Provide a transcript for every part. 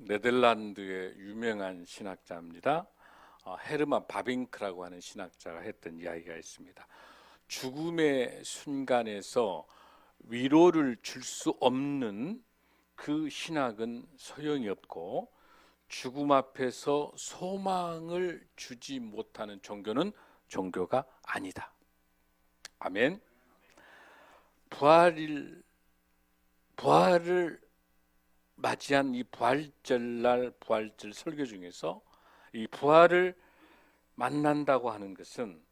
네덜란드의 유명한 신학자입니다. 헤르만 바빙크라고 하는 신학자가 했던 이야기가 있습니다. 죽음의 순간에서 위로를 줄 수 없는 그 신학은 소용이 없고, 죽음 앞에서 소망을 주지 못하는 종교는 종교가 아니다. 아멘. 부활을 맞이한 이 부활절 설교 중에서 이 부활을 만난다고 하는 것은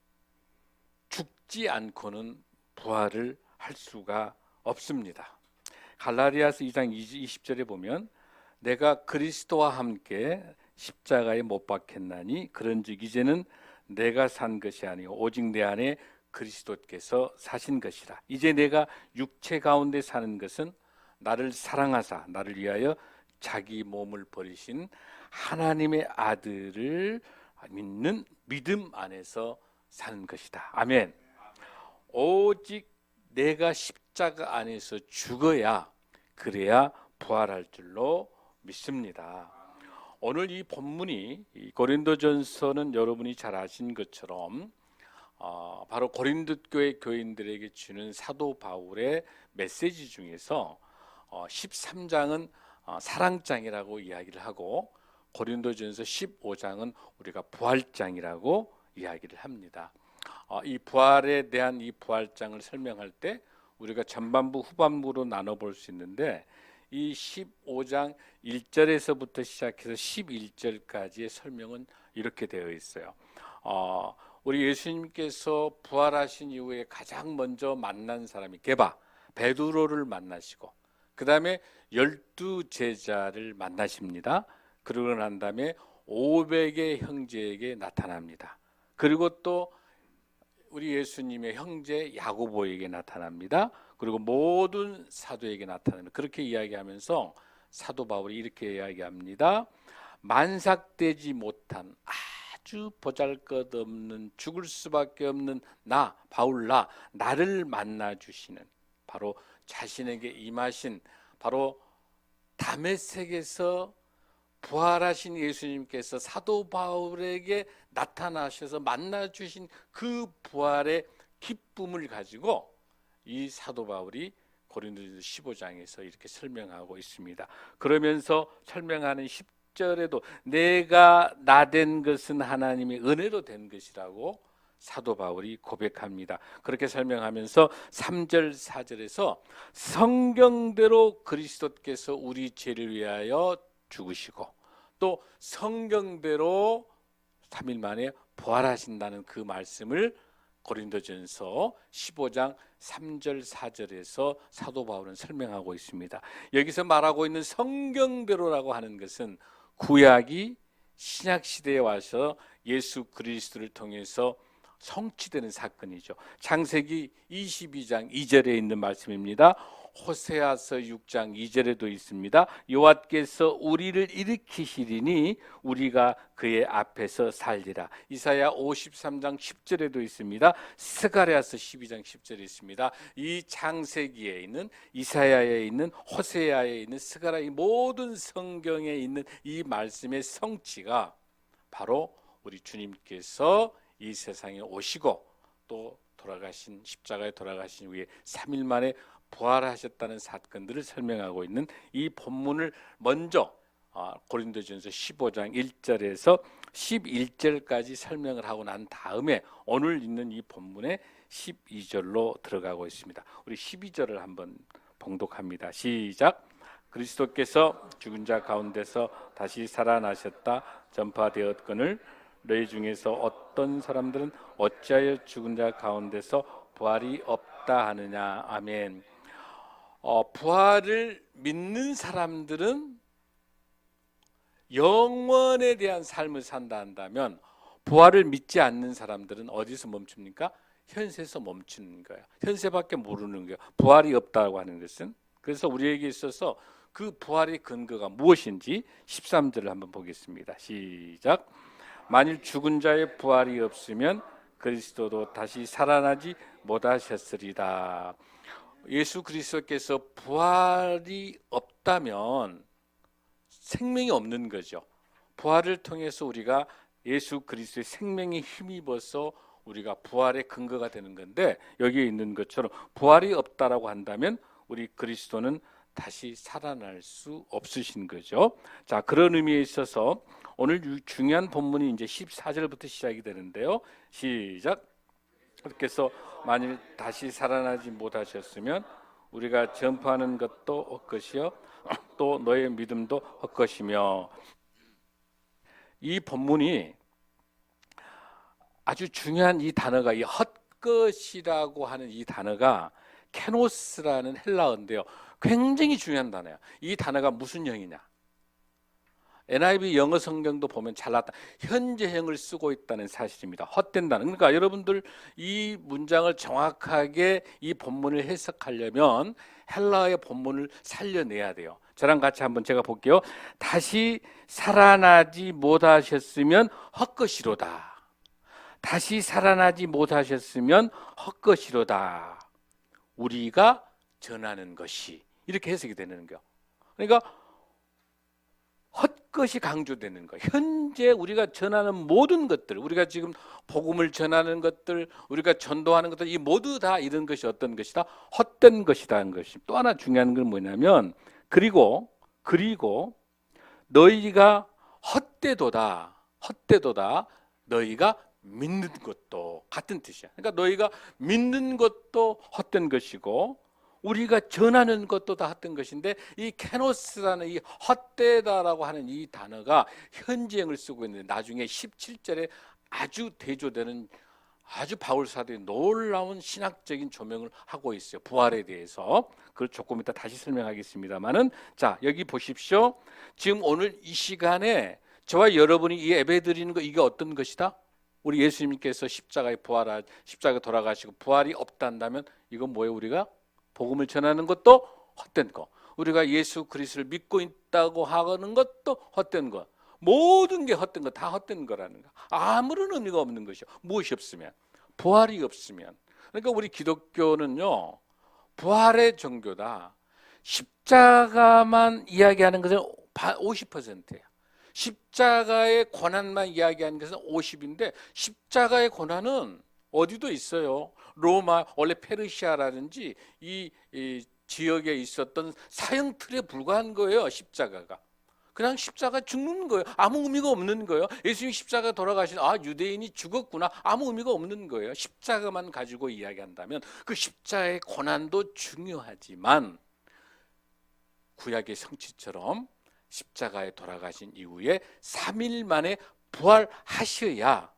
죽지 않고는 부활을 할 수가 없습니다. 갈라디아서 2장 20절에 보면 내가 그리스도와 함께 십자가에 못 박혔나니 그런즉 이제는 내가 산 것이 아니요 오직 내 안에 그리스도께서 사신 것이라. 이제 내가 육체 가운데 사는 것은 나를 사랑하사 나를 위하여 자기 몸을 버리신 하나님의 아들을 믿는 믿음 안에서 사는 것이다. 아멘. 오직 내가 십자가 안에서 죽어야, 그래야 부활할 줄로 믿습니다. 오늘 이 본문이, 이 고린도전서는 여러분이 잘 아신 것처럼 바로 고린도 교회 교인들에게 주는 사도 바울의 메시지 중에서 13장은 사랑장이라고 이야기를 하고, 고린도전서 15장은 우리가 부활장이라고 이야기를 합니다. 이 부활에 대한 이 부활장을 설명할 때 우리가 전반부 후반부로 나눠볼 수 있는데, 이 15장 1절에서부터 시작해서 11절까지의 설명은 이렇게 되어 있어요. 우리 예수님께서 부활하신 이후에 가장 먼저 만난 사람이 베드로를 만나시고, 그 다음에 12제자를 만나십니다. 그러고 난 다음에 500의 형제에게 나타납니다. 그리고 또 우리 예수님의 형제 야고보에게 나타납니다. 그리고 모든 사도에게 나타납니다. 그렇게 이야기하면서 사도 바울이 이렇게 이야기합니다. 만삭되지 못한 아주 보잘것없는, 죽을 수밖에 없는 나 바울, 나를 만나 주시는, 바로 자신에게 임하신, 바로 다메섹에서 부활하신 예수님께서 사도 바울에게 나타나셔서 만나 주신 그 부활의 기쁨을 가지고 이 사도 바울이 고린도전서 15장에서 이렇게 설명하고 있습니다. 그러면서 설명하는 10절에도 내가 나 된 것은 하나님의 은혜로 된 것이라고 사도 바울이 고백합니다. 그렇게 설명하면서 3절 4절에서 성경대로 그리스도께서 우리 죄를 위하여 죽으시고 또 성경대로 3일 만에 부활하신다는 그 말씀을 고린도전서 15장 3절 4절에서 사도 바울은 설명하고 있습니다. 여기서 말하고 있는 성경대로라고 하는 것은 구약이 신약 시대에 와서 예수 그리스도를 통해서 성취되는 사건이죠. 창세기 22장 2절에 있는 말씀입니다. 호세아서 6장 2절에도 있습니다. 여호와께서 우리를 일으키시리니 우리가 그의 앞에서 살리라. 이사야 53장 10절에도 있습니다. 스가랴서 12장 10절에 있습니다. 이 창세기에 있는, 이사야에 있는, 호세아에 있는, 스가랴, 이 모든 성경에 있는 이 말씀의 성취가 바로 우리 주님께서 이 세상에 오시고 또 돌아가신, 십자가에 돌아가신 후에 3일 만에 부활하셨다는 사건들을 설명하고 있는 이 본문을 먼저 고린도전서 15장 1절에서 11절까지 설명을 하고 난 다음에 오늘 있는 이 본문의 12절로 들어가고 있습니다. 우리 12절을 한번 봉독합니다. 시작. 그리스도께서 죽은 자 가운데서 다시 살아나셨다 전파되었거늘 너희 중에서 어떤 사람들은 어찌하여 죽은 자 가운데서 부활이 없다 하느냐. 아멘. 부활을 믿는 사람들은 영원에 대한 삶을 산다 한다면, 부활을 믿지 않는 사람들은 어디서 멈춥니까? 현세에서 멈추는 거예요. 현세밖에 모르는 거예요. 부활이 없다고 하는 것은. 그래서 우리에게 있어서 그 부활의 근거가 무엇인지 13절을 한번 보겠습니다. 시작. 만일 죽은 자의 부활이 없으면 그리스도도 다시 살아나지 못하셨으리다. 예수 그리스도께서 부활이 없다면 생명이 없는 거죠. 부활을 통해서 우리가 예수 그리스도의 생명에 힘입어서 우리가 부활의 근거가 되는 건데, 여기에 있는 것처럼 부활이 없다라고 한다면 우리 그리스도는 다시 살아날 수 없으신 거죠. 자, 그런 의미에 있어서 오늘 중요한 본문이 이제 14절부터 시작이 되는데요. 시작. 그렇게 해서 만일 다시 살아나지 못하셨으면 우리가 전파하는 것도 헛것이요 또 너의 믿음도 헛것이며. 이 본문이 아주 중요한 이 단어가, 이 헛것이라고 하는 이 단어가 케노스라는 헬라어인데요. 굉장히 중요한 단어야. 이 단어가 무슨 형이냐? NIV 영어 성경도 보면 잘났다. 현재형을 쓰고 있다는 사실입니다. 헛된 단어. 그러니까 여러분들 이 문장을 정확하게 이 본문을 해석하려면 헬라어의 본문을 살려내야 돼요. 저랑 같이 한번 제가 볼게요. 다시 살아나지 못하셨으면 헛것이로다. 다시 살아나지 못하셨으면 헛것이로다. 우리가 전하는 것이, 이렇게 해석이 되는 거예요. 그러니까 헛것이 강조되는 거예요. 현재 우리가 전하는 모든 것들, 우리가 지금 복음을 전하는 것들, 우리가 전도하는 것들, 이 모두 다 이런 것이 어떤 것이다? 헛된 것이라는 것이. 또 하나 중요한 건 뭐냐면, 그리고 너희가 헛되도다 너희가 믿는 것도, 같은 뜻이야. 그러니까 너희가 믿는 것도 헛된 것이고 우리가 전하는 것도 다 헛된 것인데, 이 케노스라는 이 헛되다라고 하는 이 단어가 현재형을 쓰고 있는데, 나중에 17절에 아주 대조되는, 아주 바울 사도의 놀라운 신학적인 조명을 하고 있어요. 부활에 대해서. 그걸 조금 이따 다시 설명하겠습니다만은, 자, 여기 보십시오. 지금 오늘 이 시간에 저와 여러분이 이 예배 드리는 거, 이게 어떤 것이다? 우리 예수님께서 십자가에 돌아가시고 부활이 없단다면 이건 뭐예요? 우리가 복음을 전하는 것도 헛된 거, 우리가 예수 그리스도를 믿고 있다고 하는 것도 헛된 거, 모든 게 헛된 거, 다 헛된 거라는 거. 아무런 의미가 없는 것이요. 무엇이 없으면, 부활이 없으면. 그러니까 우리 기독교는요, 부활의 종교다. 십자가만 이야기하는 것은 50%예요. 십자가의 고난만 이야기하는 것은 50인데, 십자가의 고난은 어디도 있어요. 로마, 원래 페르시아라든지 이 지역에 있었던 사형 틀에 불과한 거예요. 십자가가 그냥 십자가 죽는 거예요. 아무 의미가 없는 거예요. 예수님 십자가 돌아가신, 유대인이 죽었구나, 아무 의미가 없는 거예요. 십자가만 가지고 이야기한다면 그 십자가의 고난도 중요하지만, 구약의 성취처럼 십자가에 돌아가신 이후에 3일 만에 부활하셔야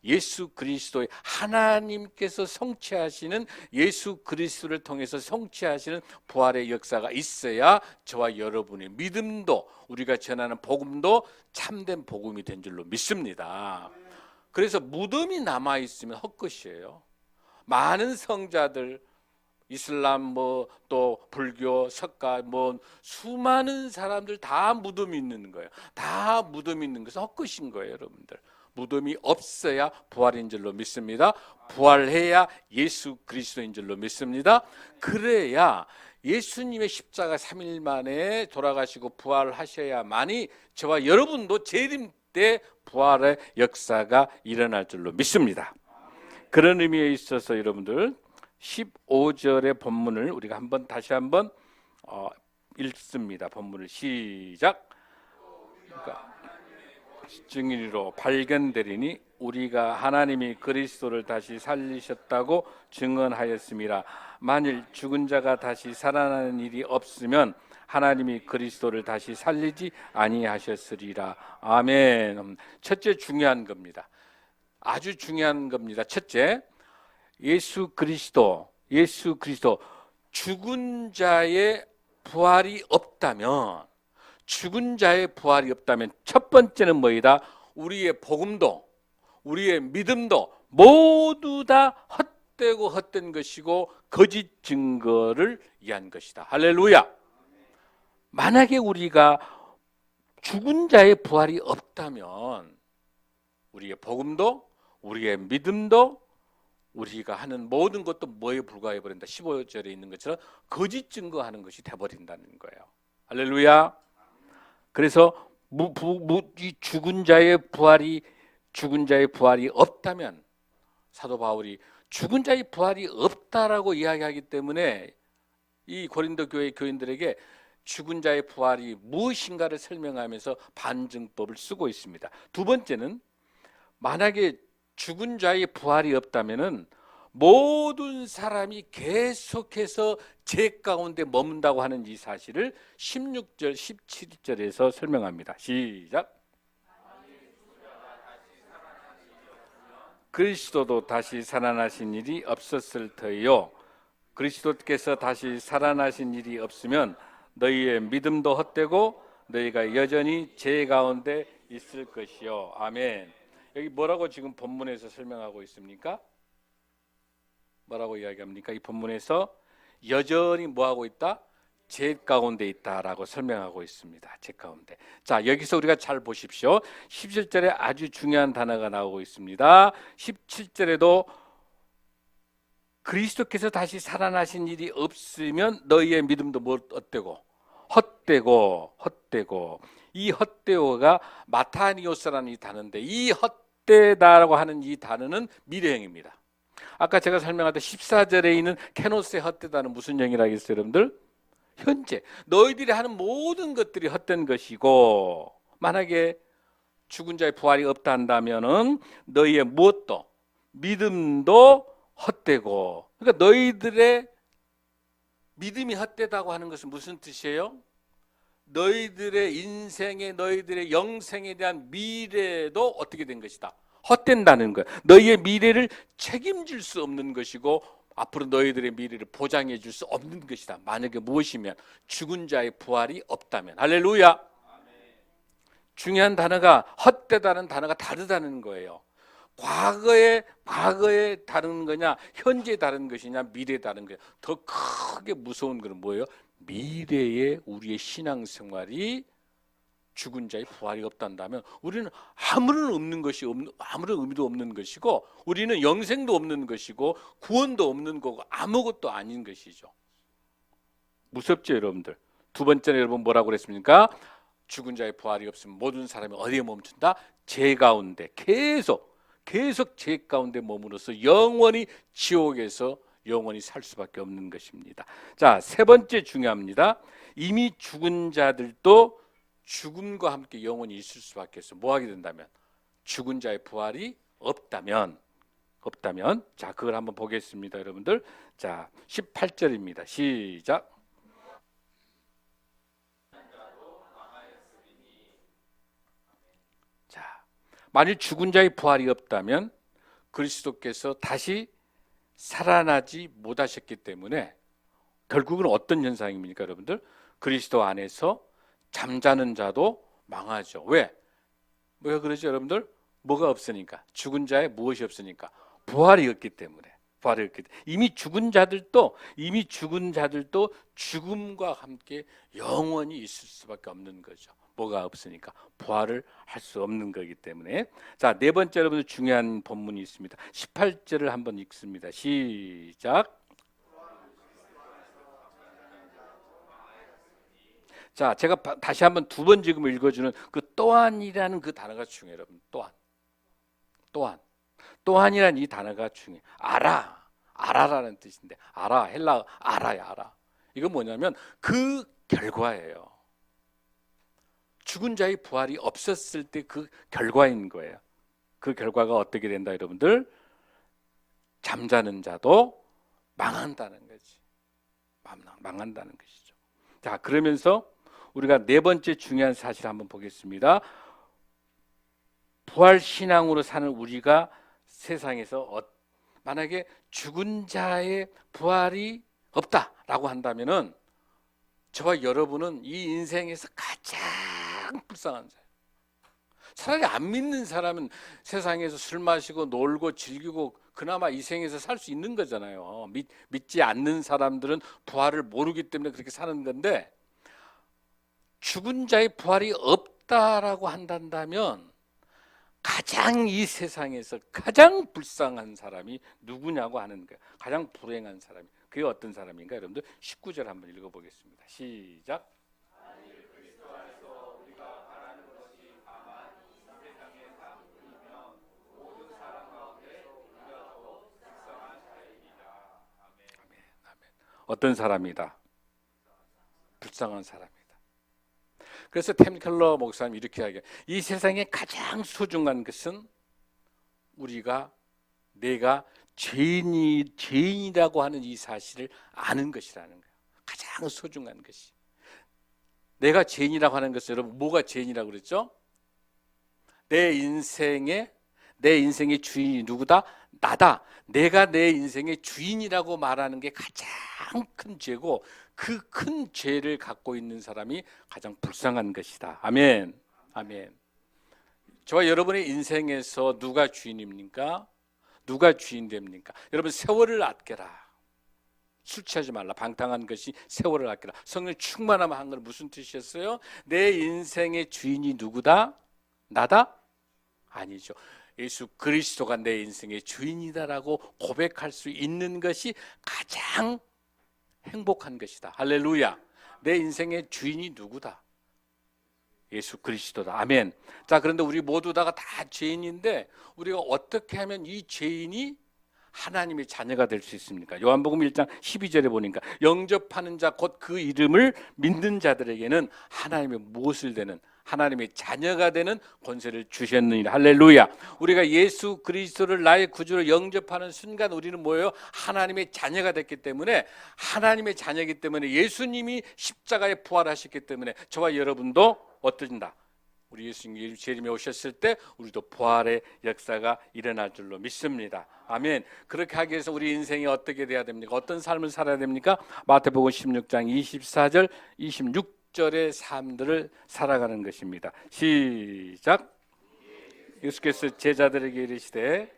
예수 그리스도의, 하나님께서 성취하시는, 예수 그리스도를 통해서 성취하시는 부활의 역사가 있어야 저와 여러분의 믿음도, 우리가 전하는 복음도 참된 복음이 된 줄로 믿습니다. 그래서 무덤이 남아있으면 헛것이에요. 많은 성자들, 이슬람, 또 불교, 석가, 수많은 사람들 다 무덤이 있는 거예요. 다 무덤이 있는 것은 헛것인 거예요, 여러분들. 무덤이 없어야 부활인 줄로 믿습니다. 부활해야 예수 그리스도인 줄로 믿습니다. 그래야 예수님의 십자가 3일 만에 돌아가시고 부활하셔야만이 저와 여러분도 재림 때 부활의 역사가 일어날 줄로 믿습니다. 그런 의미에 있어서 여러분들 15절의 본문을 우리가 다시 한번 읽습니다. 본문을 시작. 그러니까 증인으로 발견되리니 우리가 하나님이 그리스도를 다시 살리셨다고 증언하였습니다. 만일 죽은 자가 다시 살아나는 일이 없으면 하나님이 그리스도를 다시 살리지 아니하셨으리라. 아멘. 첫째, 중요한 겁니다. 아주 중요한 겁니다. 첫째, 예수 그리스도 죽은 자의 부활이 없다면, 첫 번째는 뭐이다? 우리의 복음도, 우리의 믿음도 모두 다 헛되고 헛된 것이고 거짓 증거를 위한 것이다. 할렐루야. 만약에 우리가 죽은 자의 부활이 없다면 우리의 복음도, 우리의 믿음도, 우리가 하는 모든 것도 뭐에 불과해 버린다. 15절에 있는 것처럼 거짓 증거하는 것이 돼버린다는 거예요. 할렐루야. 그래서 이 죽은 자의 부활이 없다면, 사도 바울이 죽은 자의 부활이 없다라고 이야기하기 때문에 이 고린도 교회 교인들에게 죽은 자의 부활이 무엇인가를 설명하면서 반증법을 쓰고 있습니다. 두 번째는, 만약에 죽은 자의 부활이 없다면은 모든 사람이 계속해서 죄 가운데 머문다고 하는 이 사실을 16절, 17절에서 설명합니다. 시작. 그리스도도 다시 살아나신 일이 없었을 터이요. 그리스도께서 다시 살아나신 일이 없으면 너희의 믿음도 헛되고 너희가 여전히 죄 가운데 있을 것이요. 아멘. 여기 뭐라고 지금 본문에서 설명하고 있습니까? 뭐라고 이야기합니까? 이 본문에서 여전히 뭐하고 있다? 죄 가운데 있다라고 설명하고 있습니다. 죄 가운데. 자, 여기서 우리가 잘 보십시오. 17절에 아주 중요한 단어가 나오고 있습니다. 17절에도 그리스도께서 다시 살아나신 일이 없으면 너희의 믿음도 뭐 어때고? 헛되고. 이 헛되고가 마타니오스라는 이 단어인데, 이 헛되다라고 하는 이 단어는 미래형입니다. 아까 제가 설명할 때 14절에 있는 케노스의 헛되다는 무슨 형이라고 했어요, 여러분들? 현재 너희들이 하는 모든 것들이 헛된 것이고, 만약에 죽은 자의 부활이 없다 한다면은 너희의 무엇도, 믿음도 헛되고. 그러니까 너희들의 믿음이 헛되다고 하는 것은 무슨 뜻이에요? 너희들의 인생에, 너희들의 영생에 대한 미래도 어떻게 된 것이다? 헛된다는 거예요. 너희의 미래를 책임질 수 없는 것이고, 앞으로 너희들의 미래를 보장해 줄 수 없는 것이다. 만약에 무엇이면 죽은 자의 부활이 없다면. 할렐루야. 중요한 단어가, 헛되다는 단어가 다르다는 거예요. 과거에 다른 거냐, 현재 다른 것이냐, 미래에 다른 거냐. 더 크게 무서운 것은 뭐예요? 미래에 우리의 신앙생활이 죽은 자의 부활이 없단다면 우리는 아무런 의미도 없는 것이고, 우리는 영생도 없는 것이고, 구원도 없는 거고, 아무것도 아닌 것이죠. 무섭죠, 여러분들? 두 번째는 여러분 뭐라고 그랬습니까? 죽은 자의 부활이 없으면 모든 사람이 어디에 멈춘다? 죄 가운데 계속 죄 가운데 머무르서 영원히 지옥에서 영원히 살 수밖에 없는 것입니다. 자, 세 번째 중요합니다. 이미 죽은 자들도 죽음과 함께 영원히 있을 수밖에 없어요. 뭐 하게 된다면? 죽은 자의 부활이 없다면. 자, 그걸 한번 보겠습니다, 여러분들. 자, 18절입니다. 시작. 자, 만일 죽은 자의 부활이 없다면 그리스도께서 다시 살아나지 못하셨기 때문에 결국은 어떤 현상입니까, 여러분들? 그리스도 안에서 잠자는 자도 망하죠. 왜 그러죠, 여러분들? 뭐가 없으니까? 죽은 자의 무엇이 없으니까? 부활이 없기 때문에. 이미 죽은 자들도 죽음과 함께 영원히 있을 수밖에 없는 거죠. 뭐가 없으니까? 부활을 할 수 없는 거기 때문에. 자, 네 번째, 여러분들 중요한 본문이 있습니다. 18절을 한번 읽습니다. 시작. 자, 제가 다시 한번 두 번 지금 읽어주는 그 또한이라는 그 단어가 중요해요, 여러분. 또한이라는 이 단어가 중요해요. 알아라는 뜻인데, 헬라 알아. 이건 뭐냐면 그 결과예요. 죽은 자의 부활이 없었을 때 그 결과인 거예요. 그 결과가 어떻게 된다, 여러분들? 잠자는 자도 망한다는 거지. 망한다는 것이죠. 자, 그러면서 우리가 네 번째 중요한 사실 한번 보겠습니다. 부활 신앙으로 사는 우리가 세상에서 만약에 죽은 자의 부활이 없다라고 한다면은 저와 여러분은 이 인생에서 가장 불쌍한 자예요. 차라리 안 믿는 사람은 세상에서 술 마시고 놀고 즐기고 그나마 이 생에서 살 수 있는 거잖아요. 믿지 않는 사람들은 부활을 모르기 때문에 그렇게 사는 건데, 죽은 자의 부활이 없다라고 한다면 가장 이 세상에서 가장 불쌍한 사람이 누구냐고 하는 거예요. 가장 불행한 사람이. 그게 어떤 사람인가? 여러분들 19절 한번 읽어보겠습니다. 시작. 어떤 사람이다? 불쌍한 사람이다. 그래서 템 켈러 목사님 이렇게 이야기해요. 이 세상에 가장 소중한 것은 내가 죄인이라고 하는 이 사실을 아는 것이라는 거예요. 가장 소중한 것이. 내가 죄인이라고 하는 것은 여러분 뭐가 죄인이라고 그랬죠? 내 인생의 주인이 누구다? 나다. 내가 내 인생의 주인이라고 말하는 게 가장 큰 죄고 그 큰 죄를 갖고 있는 사람이 가장 불쌍한 것이다. 아멘. 아멘. 저와 여러분의 인생에서 누가 주인입니까? 누가 주인 됩니까? 여러분 세월을 아껴라. 술 취하지 말라. 방탕한 것이 세월을 아껴라. 성령 충만함을 한 건 무슨 뜻이었어요? 내 인생의 주인이 누구다? 나다? 아니죠. 예수 그리스도가 내 인생의 주인이다라고 고백할 수 있는 것이 가장 행복한 것이다. 할렐루야. 내 인생의 주인이 누구다? 예수 그리스도다. 아멘. 자, 그런데 우리 모두 다가 다 죄인인데 우리가 어떻게 하면 이 죄인이 하나님의 자녀가 될 수 있습니까? 요한복음 1장 12절에 보니까 영접하는 자 곧 그 이름을 믿는 자들에게는 하나님의 무엇을 되는 하나님의 자녀가 되는 권세를 주셨느니라. 할렐루야. 우리가 예수 그리스도를 나의 구주로 영접하는 순간 우리는 뭐예요? 하나님의 자녀가 됐기 때문에 하나님의 자녀이기 때문에 예수님이 십자가에 부활하셨기 때문에 저와 여러분도 어떠진다? 우리 예수님이 재림에 오셨을 때 우리도 부활의 역사가 일어날 줄로 믿습니다. 아멘. 그렇게 하기 위해서 우리 인생이 어떻게 돼야 됩니까? 어떤 삶을 살아야 됩니까? 마태복음 16장 24절 26절의 삶들을 살아가는 것입니다. 시작. 예수께서 제자들에게 이르시되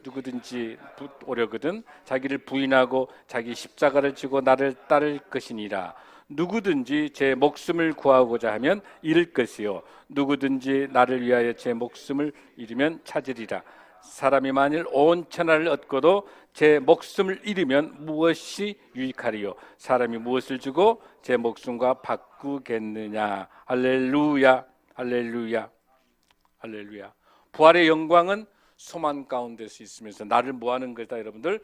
누구든지 오려거든 자기를 부인하고 자기 십자가를 지고 나를 따를 것이니라. 누구든지 제 목숨을 구하고자 하면 잃을 것이요 누구든지 나를 위하여 제 목숨을 잃으면 찾으리라. 사람이 만일 온 천하를 얻고도 제 목숨을 잃으면 무엇이 유익하리요? 사람이 무엇을 주고 제 목숨과 바꾸겠느냐? 할렐루야, 할렐루야, 할렐루야. 부활의 영광은 소망 가운데서 있으면서 나를 뭐하는 것이다? 여러분들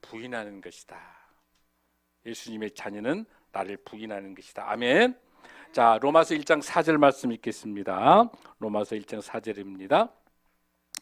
부인하는 것이다. 예수님의 자녀는 나를 부인하는 것이다. 아멘. 자, 로마서 1장 4절 말씀 읽겠습니다. 로마서 1장 4절입니다.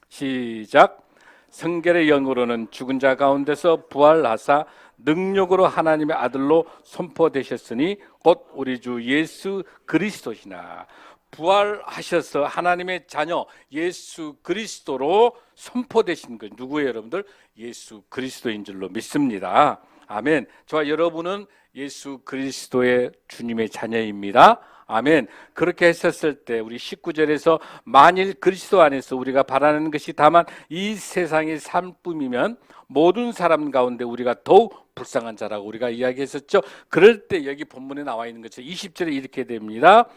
시작. 성결의 영으로는 죽은 자 가운데서 부활하사 능력으로 하나님의 아들로 선포되셨으니 곧 우리 주 예수 그리스도시나. 부활하셔서 하나님의 자녀 예수 그리스도로 선포되신 것 누구예요, 여러분들? 예수 그리스도인 줄로 믿습니다. 아멘. 저와 여러분은 예수 그리스도의 주님의 자녀입니다. 아멘. 그렇게 했었을 때 우리 19절에서 만일 그리스도 안에서 우리가 바라는 것이 다만 이 세상의 삶뿐이면 모든 사람 가운데 우리가 더욱 불쌍한 자라고 우리가 이야기했었죠. 그럴 때 여기 본문에 나와 있는 것처럼 20절에 이렇게 됩니다.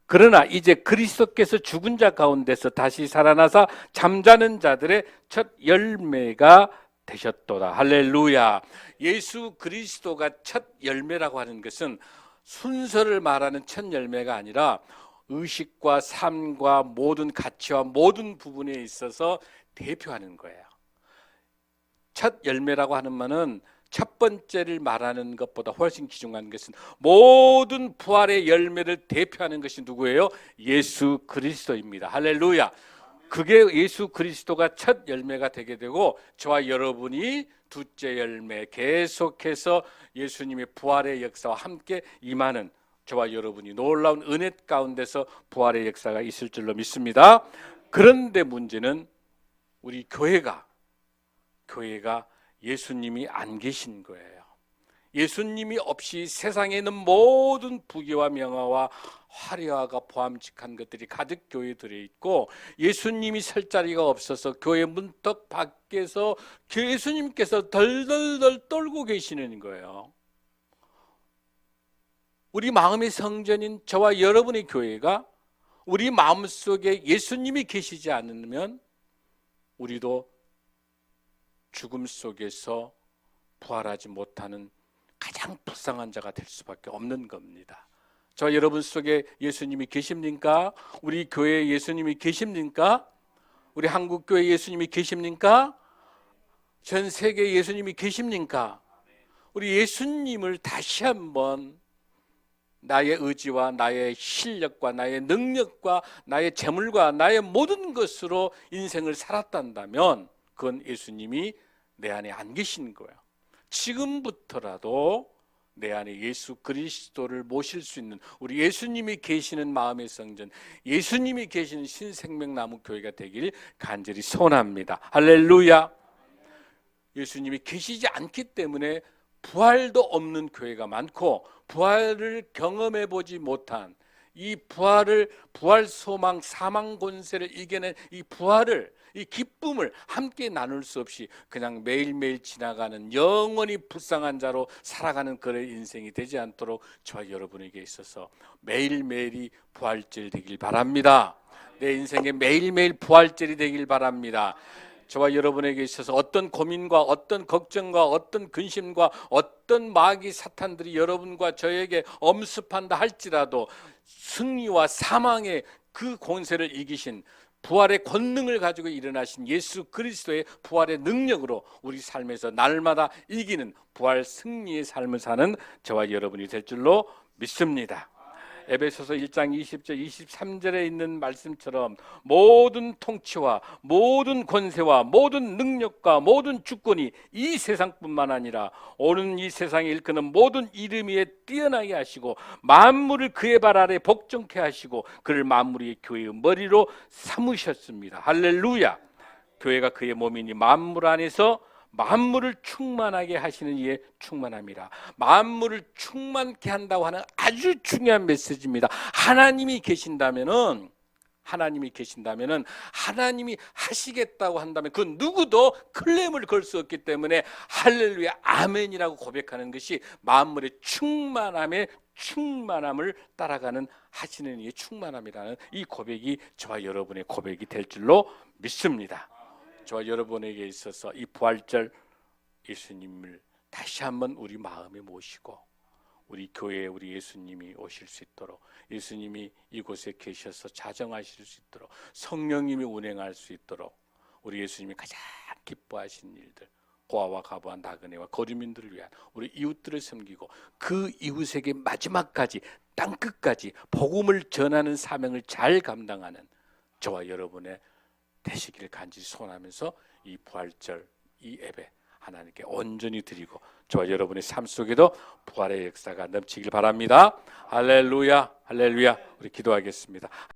그러나 이제 그리스도께서 죽은 자 가운데서 다시 살아나사 잠자는 자들의 첫 열매가 되셨도다. 할렐루야. 예수 그리스도가 첫 열매라고 하는 것은 순서를 말하는 첫 열매가 아니라 의식과 삶과 모든 가치와 모든 부분에 있어서 대표하는 거예요. 첫 열매라고 하는 말은 첫 번째를 말하는 것보다 훨씬 귀중한 것은 모든 부활의 열매를 대표하는 것이 누구예요? 예수 그리스도입니다. 할렐루야. 그게 예수 그리스도가 첫 열매가 되게 되고 저와 여러분이 둘째 열매 계속해서 예수님의 부활의 역사와 함께 임하는 저와 여러분이 놀라운 은혜 가운데서 부활의 역사가 있을 줄로 믿습니다. 그런데 문제는 우리 교회가 예수님이 안 계신 거예요. 예수님이 없이 세상에 있는 모든 부귀와 명화와 화려화가 보암직한 것들이 가득 교회에 들어있고 예수님이 설 자리가 없어서 교회 문턱 밖에서 예수님께서 덜덜덜 떨고 계시는 거예요. 우리 마음의 성전인 저와 여러분의 교회가 우리 마음속에 예수님이 계시지 않으면 우리도 죽음 속에서 부활하지 못하는 가장 불쌍한 자가 될 수밖에 없는 겁니다. 저 여러분 속에 예수님이 계십니까? 우리 교회에 예수님이 계십니까? 우리 한국교회에 예수님이 계십니까? 전 세계에 예수님이 계십니까? 우리 예수님을 다시 한번 나의 의지와 나의 실력과 나의 능력과 나의 재물과 나의 모든 것으로 인생을 살았단다면 그건 예수님이 내 안에 안 계신 거야. 지금부터라도 내 안에 예수 그리스도를 모실 수 있는 우리 예수님이 계시는 마음의 성전, 예수님이 계시는 신생명나무 교회가 되길 간절히 소원합니다. 할렐루야. 예수님이 계시지 않기 때문에 부활도 없는 교회가 많고 부활을 경험해 보지 못한 이 부활 소망 사망 권세를 이겨낸 이 부활을 이 기쁨을 함께 나눌 수 없이 그냥 매일매일 지나가는 영원히 불쌍한 자로 살아가는 그런 인생이 되지 않도록 저와 여러분에게 있어서 매일매일이 부활절 되길 바랍니다. 내 인생에 매일매일 부활절이 되길 바랍니다. 저와 여러분에게 있어서 어떤 고민과 어떤 걱정과 어떤 근심과 어떤 마귀 사탄들이 여러분과 저에게 엄습한다 할지라도 승리와 사망의 그 권세를 이기신 부활의 권능을 가지고 일어나신 예수 그리스도의 부활의 능력으로 우리 삶에서 날마다 이기는 부활 승리의 삶을 사는 저와 여러분이 될 줄로 믿습니다. 에베소서 1장 20절 23절에 있는 말씀처럼 모든 통치와 모든 권세와 모든 능력과 모든 주권이 이 세상뿐만 아니라 오는 이 세상에 일컫는 모든 이름 위에 뛰어나게 하시고 만물을 그의 발 아래 복종케 하시고 그를 만물의 교회의 머리로 삼으셨습니다. 할렐루야. 교회가 그의 몸이니 만물 안에서 만물을 충만하게 하시는 이의 충만함이라. 만물을 충만케 한다고 하는 아주 중요한 메시지입니다. 하나님이 계신다면은 하나님이 하시겠다고 한다면 그 누구도 클레임을 걸 수 없기 때문에 할렐루야 아멘이라고 고백하는 것이 만물의 충만함을 따라가는 하시는 이의 충만함이라는 이 고백이 저와 여러분의 고백이 될 줄로 믿습니다. 저와 여러분에게 있어서 이 부활절 예수님을 다시 한번 우리 마음에 모시고 우리 교회에 우리 예수님이 오실 수 있도록 예수님이 이곳에 계셔서 자정하실 수 있도록 성령님이 운행할 수 있도록 우리 예수님이 가장 기뻐하신 일들 고아와 가부와 나그네와 거류민들을 위한 우리 이웃들을 섬기고 그 이웃에게 마지막까지 땅끝까지 복음을 전하는 사명을 잘 감당하는 저와 여러분의 되시기를 간절히 소원하면서 이 부활절 이 예배 하나님께 온전히 드리고 저와 여러분의 삶 속에도 부활의 역사가 넘치길 바랍니다. 할렐루야, 할렐루야. 우리 기도하겠습니다.